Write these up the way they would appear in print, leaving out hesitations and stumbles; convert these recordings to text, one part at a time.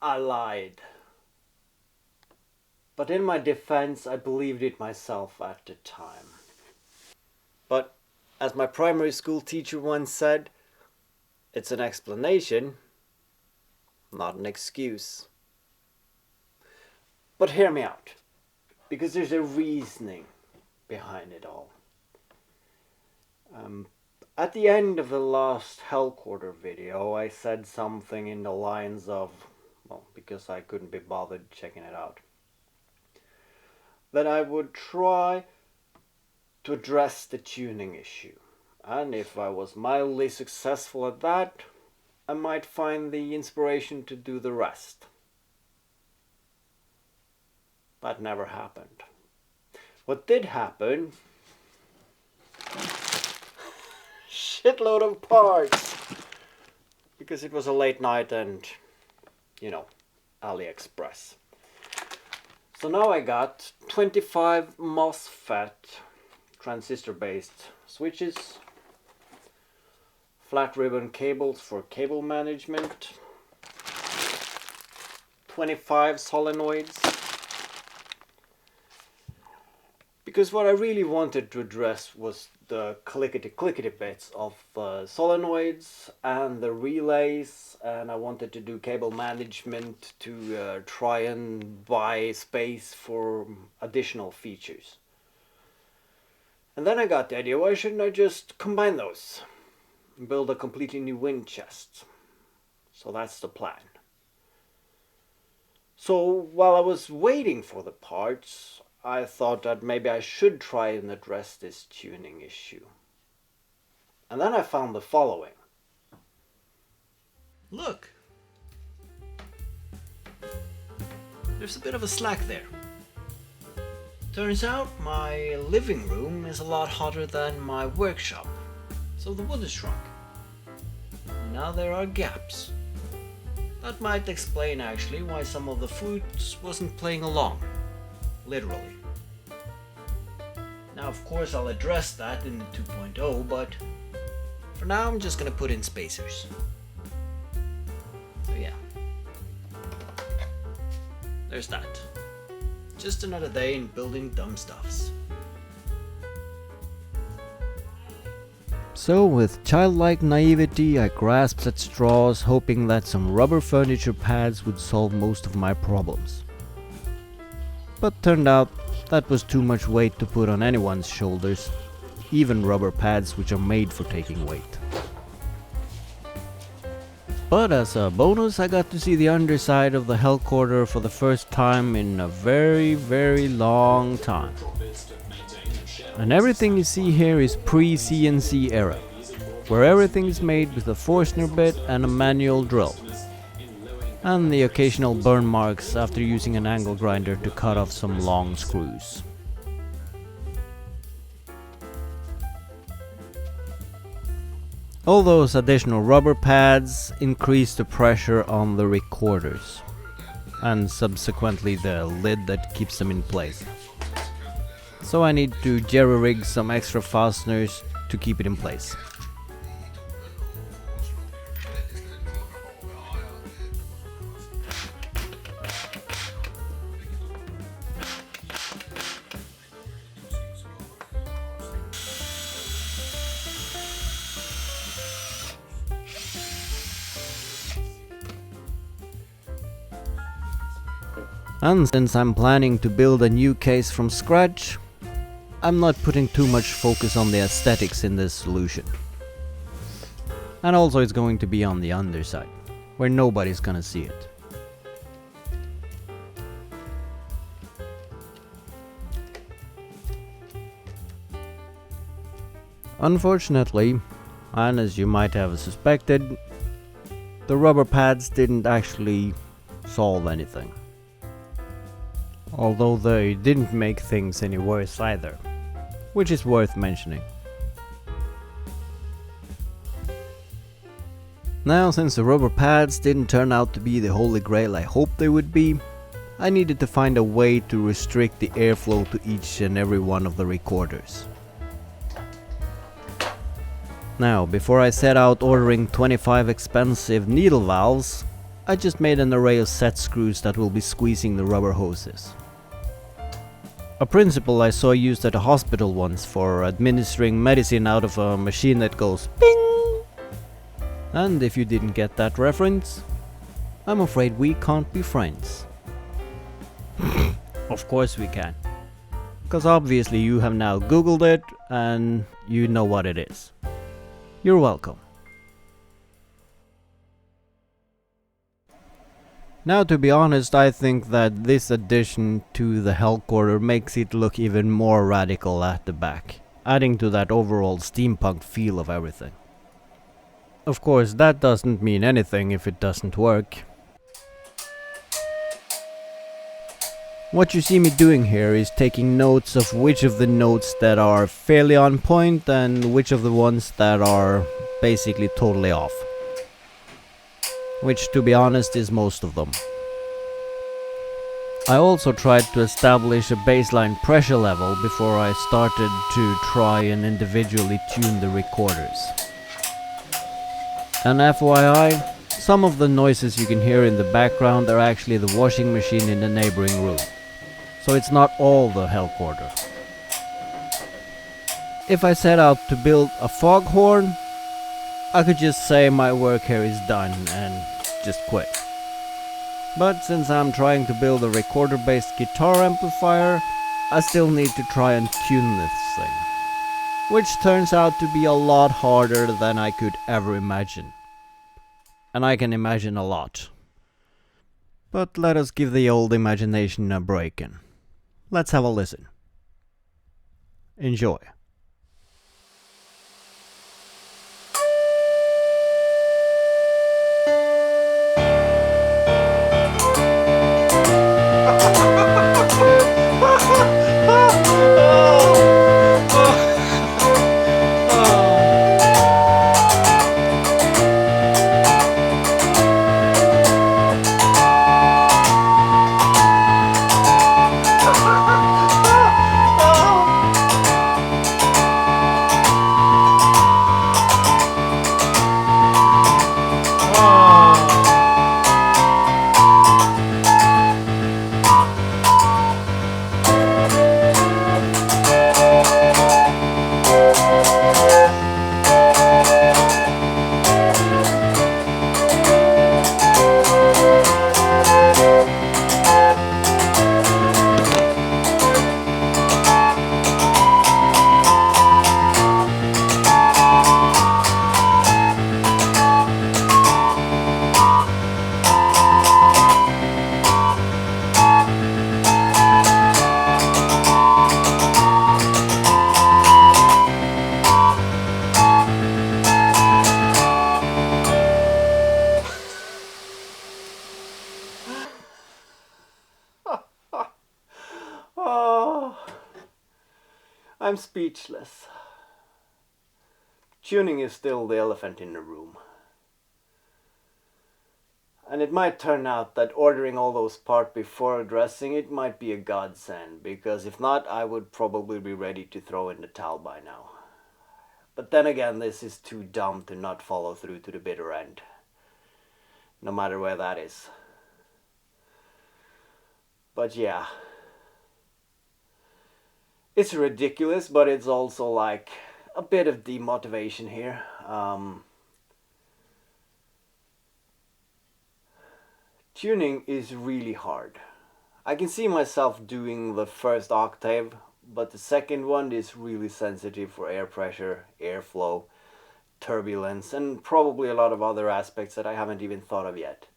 I lied. But in my defense, I believed it myself at the time. But as my primary school teacher once said, it's an explanation, not an excuse. But hear me out, because there's a reasoning behind it all. At the end of the last Hellcorder video, I said something in the lines of, well, because I couldn't be bothered checking it out, that I would try to address the tuning issue. And if I was mildly successful at that, I might find the inspiration to do the rest. That never happened. What did happen? Shitload of parts! Because it was a late night and, you know, AliExpress. So now I got 25 MOSFET transistor-based switches, flat ribbon cables for cable management, 25 solenoids. Because what I really wanted to address was the clickety bits of solenoids and the relays, and I wanted to do cable management to try and buy space for additional features. And then I got the idea, why shouldn't I just combine those and build a completely new wind chest? So that's the plan. So while I was waiting for the parts, I thought that maybe I should try and address this tuning issue. And then I found the following. Look! There's a bit of a slack there. Turns out my living room is a lot hotter than my workshop, so the wood is shrunk. Now there are gaps. That might explain actually why some of the food wasn't playing along, literally. Now of course I'll address that in 2.0, but for now I'm just gonna put in spacers. So yeah, there's that. Just another day in building dumb stuffs. So with childlike naivety, I grasped at straws, hoping that some rubber furniture pads would solve most of my problems. But turned out that was too much weight to put on anyone's shoulders, even rubber pads which are made for taking weight. But as a bonus, I got to see the underside of the Hellcorder for the first time in a very long time. And everything you see here is pre-CNC era, where everything is made with a Forstner bit and a manual drill. And the occasional burn marks after using an angle grinder to cut off some long screws. All those additional rubber pads increase the pressure on the recorders, and subsequently the lid that keeps them in place. So I need to jerry-rig some extra fasteners to keep it in place. And since I'm planning to build a new case from scratch, I'm not putting too much focus on the aesthetics in this solution. And also it's going to be on the underside, where nobody's gonna see it. Unfortunately, and as you might have suspected, the rubber pads didn't actually solve anything. Although they didn't make things any worse either, which is worth mentioning. Now, since the rubber pads didn't turn out to be the holy grail I hoped they would be, I needed to find a way to restrict the airflow to each and every one of the recorders. Now, before I set out ordering 25 expensive needle valves, I just made an array of set screws that will be squeezing the rubber hoses. A principle I saw used at a hospital once for administering medicine out of a machine that goes ping! And if you didn't get that reference, I'm afraid we can't be friends. Of course we can. Because obviously you have now googled it and you know what it is. You're welcome. Now, to be honest, I think that this addition to the Hellcorder makes it look even more radical at the back, adding to that overall steampunk feel of everything. Of course, that doesn't mean anything if it doesn't work. What you see me doing here is taking notes of which of the notes that are fairly on point and which of the ones that are basically totally off. Which, to be honest, is most of them. I also tried to establish a baseline pressure level before I started to try and individually tune the recorders. And FYI, some of the noises you can hear in the background are actually the washing machine in the neighboring room. So it's not all the Hellcorder. If I set out to build a foghorn, I could just say my work here is done and just quit. But since I'm trying to build a recorder-based guitar amplifier, I still need to try and tune this thing. Which turns out to be a lot harder than I could ever imagine. And I can imagine a lot. But let us give the old imagination a break and let's have a listen. Enjoy. I'm speechless. Tuning is still the elephant in the room. And it might turn out that ordering all those parts before addressing it might be a godsend, because if not, I would probably be ready to throw in the towel by now. But then again, this is too dumb to not follow through to the bitter end. No matter where that is. But yeah. It's ridiculous, but it's also like a bit of demotivation here. Tuning is really hard. I can see myself doing the first octave, but the second one is really sensitive for air pressure, airflow, turbulence, and probably a lot of other aspects that I haven't even thought of yet.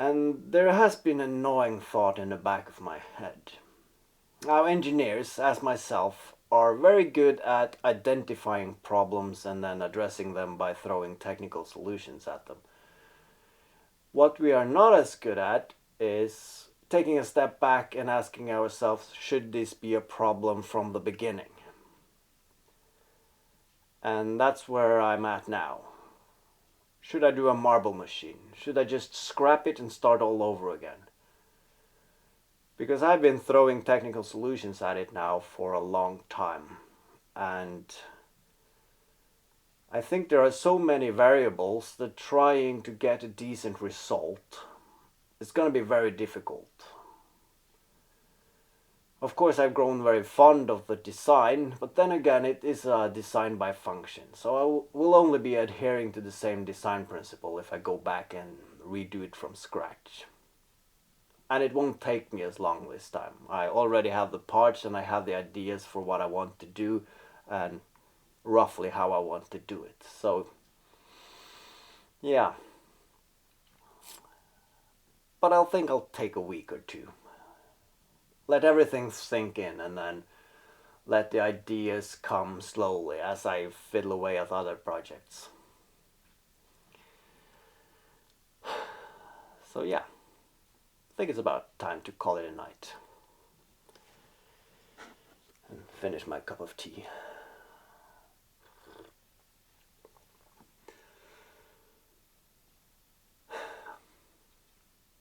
And there has been a gnawing thought in the back of my head. Now, engineers, as myself, are very good at identifying problems and then addressing them by throwing technical solutions at them. What we are not as good at is taking a step back and asking ourselves, should this be a problem from the beginning? And that's where I'm at now. Should I do a marble machine? Should I just scrap it and start all over again? Because I've been throwing technical solutions at it now for a long time. And I think there are so many variables that trying to get a decent result is going to be very difficult. Of course, I've grown very fond of the design, but then again, it is a design by function, so I will only be adhering to the same design principle if I go back and redo it from scratch. And it won't take me as long this time. I already have the parts and I have the ideas for what I want to do and roughly how I want to do it. So, yeah. But I think I'll take a week or two. Let everything sink in and then let the ideas come slowly as I fiddle away at other projects. So yeah, I think it's about time to call it a night and finish my cup of tea.